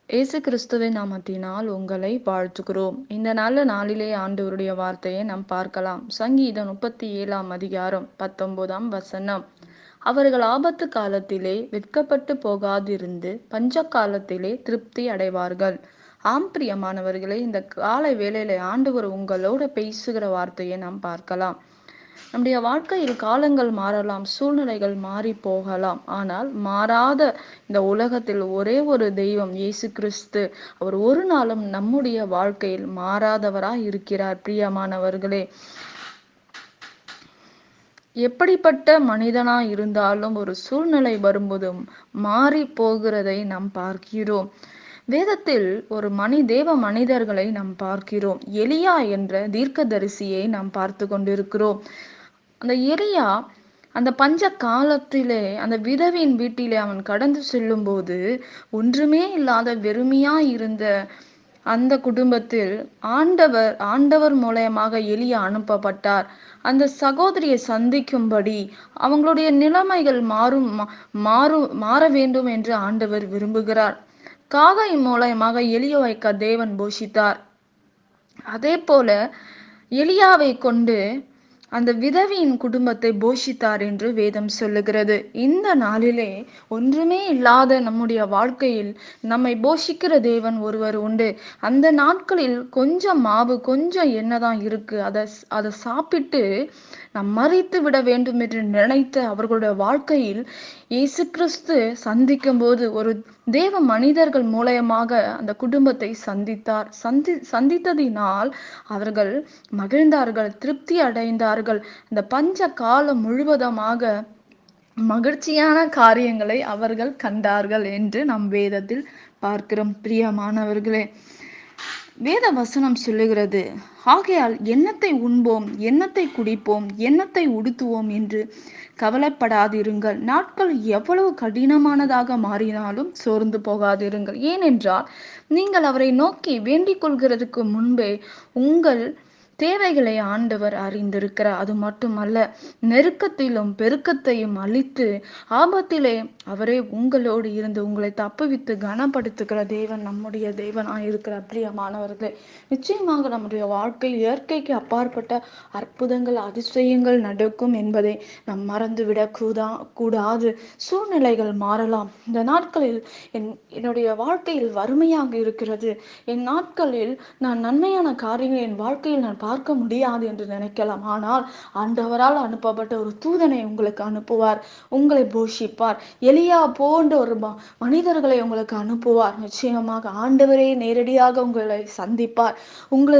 இயேசு கிறிஸ்துவின் நாமத்தினால் உங்களை வாழ்த்துகிறோம். இந்த நல்ல நாளிலே ஆண்டவருடைய வார்த்தையை நாம் பார்க்கலாம். சங்கீதம் 37ஆம் அதிகாரம் 19ஆம் வசனம். அவர்கள் ஆபத்து காலத்திலே வெட்கப்பட்டு போகாதிருந்து பஞ்ச காலத்திலே திருப்தி அடைவார்கள். ஆம் பிரியமானவர்களே, இந்த காலை வேளையிலே ஆண்டவர் உங்களோட பேசுகிற வார்த்தையை நாம் பார்க்கலாம். நம்முடைய வாழ்க்கையில் காலங்கள் மாறலாம், சூழ்நிலைகள் மாறி போகலாம். ஆனால் மாறாத இந்த உலகத்தில் ஒரே ஒரு தெய்வம் இயேசு கிறிஸ்து. அவர் ஒரு நாளும் நம்முடைய வாழ்க்கையில் மாறாதவராய் இருக்கிறார். பிரியமானவர்களே, எப்படிப்பட்ட மனிதனாய் இருந்தாலும் ஒரு சூழ்நிலை வரும்போதும் மாறி போகிறதை நாம் பார்க்கிறோம். வேதத்தில் ஒரு தேவ மனிதர்களை நாம் பார்க்கிறோம். எலியா என்ற தீர்க்கதரிசியை நாம் பார்த்து கொண்டிருக்கிறோம். அந்த எலியா அந்த பஞ்ச காலத்திலே அந்த விதவியின் வீட்டிலே அவன் கடந்து செல்லும் போது ஒன்றுமே இல்லாத வெறுமையா இருந்த அந்த குடும்பத்தில் ஆண்டவர் மூலயமாக எலியா அனுப்பப்பட்டார். அந்த சகோதரியை சந்திக்கும்படி அவங்களுடைய நிலைமைகள் மாற வேண்டும் என்று ஆண்டவர் விரும்புகிறார். காகை மூலயமாக எலியாவை தேவன் போஷித்தார். அதே போல எலியாவை கொண்டு அந்த விதவியின் குடும்பத்தை போஷித்தார் என்று வேதம் சொல்லுகிறது. இந்த நாளிலே ஒன்றுமே இல்லாத நம்முடைய வாழ்க்கையில் நம்மை போஷிக்கிற தேவன் ஒருவர் உண்டு. அந்த நாட்களில் கொஞ்சம் மாவு கொஞ்சம் எண்ணெய்தான் இருக்கு, அதை சாப்பிட்டு நாம் மறித்து விட வேண்டும் என்று நினைத்த அவர்களுடைய வாழ்க்கையில் இயேசு கிறிஸ்து சந்திக்கும் போது ஒரு தேவ மனிதர்கள் மூலயமாக அந்த குடும்பத்தை சந்தித்ததினால் அவர்கள் மகிழ்ந்தார்கள், திருப்தி அடைந்தார்கள். இந்த பஞ்ச காலம் முழுவதுமாக மகிழ்ச்சியான காரியங்களை அவர்கள் கண்டார்கள் என்று நம் வேதத்தில் பார்க்கிறோம். பிரியமானவர்களே, வேத வசனம் சொல்லுகிறது, ஆகையால் எண்ணத்தை உண்போம், எண்ணத்தை குடிப்போம், எண்ணத்தை உடுத்துவோம் என்று கவலைப்படாதிருங்கள். நாட்கள் எவ்வளவு கடினமானதாக மாறினாலும் சோர்ந்து போகாதிருங்கள். ஏனென்றால் நீங்கள் அவரை நோக்கி வேண்டிக் கொள்கிறதுக்கு முன்பே உங்கள் தேவைகளை ஆண்டவர் அறிந்திருக்கிறார். அது மட்டுமல்ல, நெருக்கத்திலும் பெருக்கத்தையும் அளித்து ஆபத்திலே அவரே உங்களோடு இருந்து உங்களை தப்புவித்து கனப்படுத்துகிற தேவன் நம்முடைய தேவனாய் இருக்கிறார். பிரியமானவர்களே, நிச்சயமாக நம்முடைய வாழ்க்கையில் இயற்கைக்கு அப்பாற்பட்ட அற்புதங்கள் அதிசயங்கள் நடக்கும் என்பதை நாம் மறந்துவிடக் கூடாது. சூழ்நிலைகள் மாறலாம். இந்த நாட்களில் என்னுடைய வாழ்க்கையில் வறுமையாக இருக்கிறது, என் நாட்களில் நான் நன்மையான காரியங்களை என் வாழ்க்கையில் நான் பார்க்க முடியாது என்று நினைக்கலாம். ஆனால் ஆண்டவரால் அனுப்பப்பட்ட ஒரு தூதனை உங்களுக்கு அனுப்புவார், உங்களை போஷிப்பார். எலியா போன்ற ஒரு மனிதர்களை உங்களுக்கு அனுப்புவார். நிச்சயமாக ஆண்டவரே நேரடியாக உங்களை சந்திப்பார், உங்களை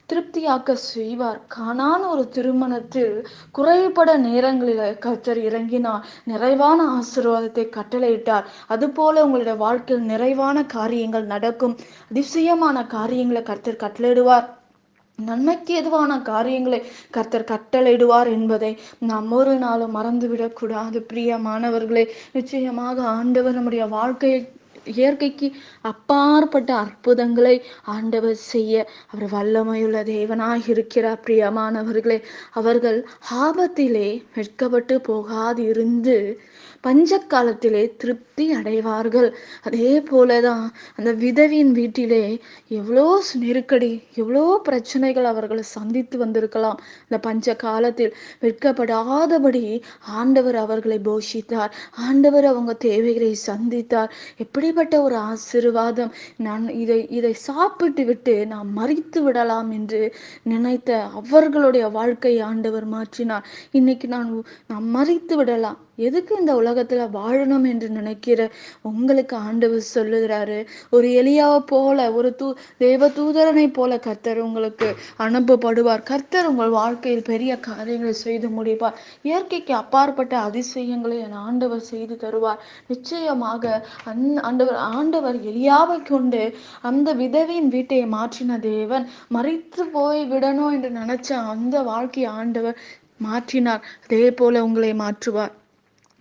திருப்தியாக்க செய்வார். காணான ஒரு திருமணத்தில் குறைபட நேரங்களில் கர்த்தர் இறங்கினார், நிறைவான ஆசீர்வாதத்தை கட்டளையிட்டார். அதுபோல உங்களுடைய வாழ்க்கையில் நிறைவான காரியங்கள் நடக்கும், அதிசயமான காரியங்களை கர்த்தர் கட்டளையிடுவார், நன்மைக்கு எதுவான காரியங்களை கர்த்தர் கட்டளையிடுவார் என்பதை நாம் ஒரு நாளும் மறந்துவிடக் கூடாது. பிரியமானவர்களே, நிச்சயமாக ஆண்டவர் நம்முடைய வாழ்க்கையை இயற்கைக்கு அப்பாற்பட்ட அற்புதங்களை ஆண்டவர் செய்ய அவர் வல்லமையுள்ள தேவனாய் இருக்கிறார். பிரியமானவர்களே, அவர்கள் ஆபத்திலே வெட்கப்பட்டு போகாது இருந்து பஞ்ச காலத்திலே திருப்தி அடைவார்கள். அதே போலதான் அந்த விதவியின் வீட்டிலே எவ்வளோ நெருக்கடி, எவ்வளோ பிரச்சனைகள் அவர்கள் சந்தித்து வந்திருக்கலாம். இந்த பஞ்ச காலத்தில் வெட்கப்படாதபடி ஆண்டவர் அவர்களை போஷித்தார், ஆண்டவர் அவங்க தேவைகளை சந்தித்தார். எப்படிப்பட்ட ஒரு ஆசீர்வாதம்! நான் இதை சாப்பிட்டு விட்டு நாம் மறித்து விடலாம் என்று நினைத்த அவர்களுடைய வாழ்க்கையை ஆண்டவர் மாற்றினார். இன்னைக்கு நாம் மறித்து விடலாம், எதுக்கு இந்த உலகத்துல வாழணும் என்று நினைக்கிற உங்களுக்கு ஆண்டவர் சொல்லுகிறாரு, ஒரு எலியாவை போல ஒரு தேவ தூதரனை போல கர்த்தர் உங்களுக்கு அனுப்பப்படுவார். கர்த்தர் உங்கள் வாழ்க்கையில் பெரிய காரியங்களை செய்து முடிப்பார். இயற்கைக்கு அப்பாற்பட்ட அதிசயங்களை என் ஆண்டவர் செய்து தருவார். நிச்சயமாக ஆண்டவர் எலியாவை கொண்டு அந்த விதவியின் வீட்டை மாற்றின தேவன், மறித்து போய் விடணும் என்று நினைச்ச அந்த வாழ்க்கையை ஆண்டவர் மாற்றினார். அதே போல உங்களை மாற்றுவார்.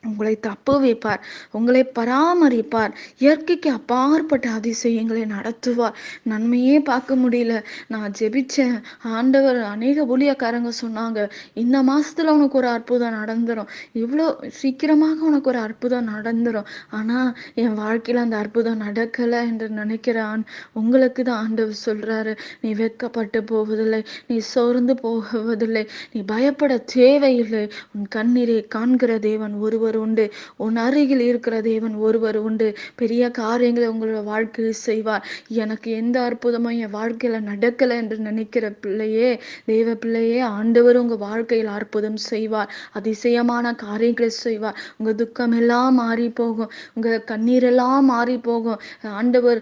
உங்களை தப்புவிப்பார், உங்களை பராமரிப்பார், இயற்கைக்கு அப்பாற்பட்ட அதிசயங்களை நடத்துவார். நன்மையே பார்க்க முடியல, நான் ஜெபிச்சேன், ஆண்டவர் அநேக ஊழியக்காரங்க சொன்னாங்க, இந்த மாசத்துல உனக்கு ஒரு அற்புதம் நடந்துரும், இவ்வளோ சீக்கிரமாக உனக்கு ஒரு அற்புதம் நடந்துரும். ஆனா என் வாழ்க்கையில அந்த அற்புதம் நடக்கல என்று நினைக்கிறான். உங்களுக்கு தான் ஆண்டவர் சொல்றாரு, நீ வெட்கப்பட்டு போவதில்லை, நீ சோர்ந்து போவதில்லை, நீ பயப்பட தேவையில்லை. உன் கண்ணீரை காண்கிற தேவன் ஒருவர் உண்டு, உன் அருகில் இருக்கிற தேவன் ஒருவர் உண்டு. பெரிய காரியங்களை உங்களோட வாழ்க்கையில் செய்வார். எனக்கு எந்த அற்புதமும் என் வாழ்க்கையில நடக்கல என்று நினைக்கிற பிள்ளையே, தேவ பிள்ளையே, ஆண்டவர் உங்க வாழ்க்கையில் அற்புதம் செய்வார், அதிசயமான காரியங்களை செய்வார். உங்க துக்கம் எல்லாம் மாறி போகும், உங்க கண்ணீர் எல்லாம் மாறி போகும். ஆண்டவர்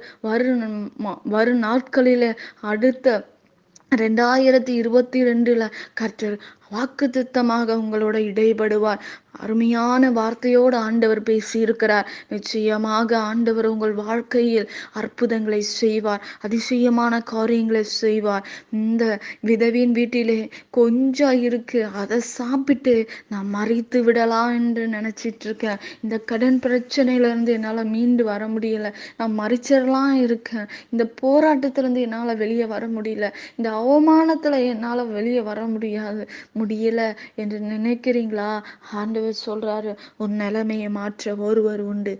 வரும் நாட்களில அடுத்த 2022 கர்த்தர் வாக்குத்தத்தமாக உங்களோட இடைபடுவார். அருமையான வார்த்தையோடு ஆண்டவர் பேசி இருக்கிறார். நிச்சயமாக ஆண்டவர் உங்கள் வாழ்க்கையில் அற்புதங்களை செய்வார், அதிசயமான காரியங்களை செய்வார். இந்த விதவியின் வீட்டிலே கொஞ்சம் இருக்கு, அதை சாப்பிட்டு நான் மறித்து விடலாம் என்று நினைச்சிட்டு இருக்கேன். இந்த கடன் பிரச்சனையில இருந்து என்னால மீண்டு வர முடியல, நான் மறிச்சிடலாம் இருக்கேன். இந்த போராட்டத்துல இருந்து என்னால வெளியே வர முடியல, இந்த அவமானத்துல என்னால வெளியே வர முடியல என்று நினைக்கிறீங்களா? ஆண்டவர் சொல்றாரு, உன் நிலைமையை மாற்ற ஒருவர் உண்டு,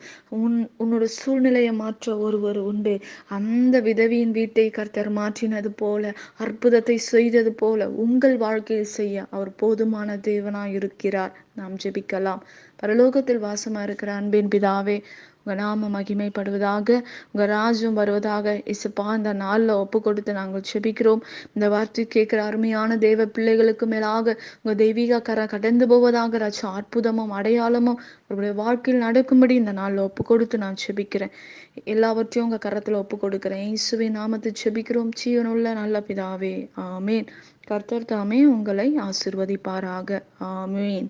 உன்னோட சூழ்நிலையை மாற்ற ஒருவர் உண்டு. அந்த விதவியின் வீட்டை கர்த்தர் மாற்றினது போல, அற்புதத்தை செய்தது போல உங்கள் வாழ்க்கையில் செய்ய அவர் போதுமான தேவனாய் இருக்கிறார். நாம் ஜெபிக்கலாம். பரலோகத்தில் வாசமா இருக்கிற அன்பின் பிதாவே, உங்க நாம மகிமைப்படுவதாக, உங்க ராஜ்யம் வருவதாக. இசுப்பா, இந்த நாள்ல ஒப்பு கொடுத்து நாங்கள் செபிக்கிறோம். இந்த வார்த்தை கேட்கிற அருமையான தேவ பிள்ளைகளுக்கு மேலாக உங்க தெய்வீக கரம் கடந்து போவதாக. ராஜா, அற்புதமும் அடையாளமும் அவருடைய வாழ்க்கையில் நடக்கும்படி இந்த நாள்ல ஒப்பு கொடுத்து நான் செபிக்கிறேன். எல்லாவற்றையும் உங்க கரத்துல ஒப்பு கொடுக்கிறேன். இயேசுவின் நாமத்தில் செபிக்கிறோம் ஜீவனுள்ள நல்ல பிதாவே, ஆமேன். கர்த்தர் தாமே உங்களை ஆசீர்வதிப்பாராக. ஆமேன்.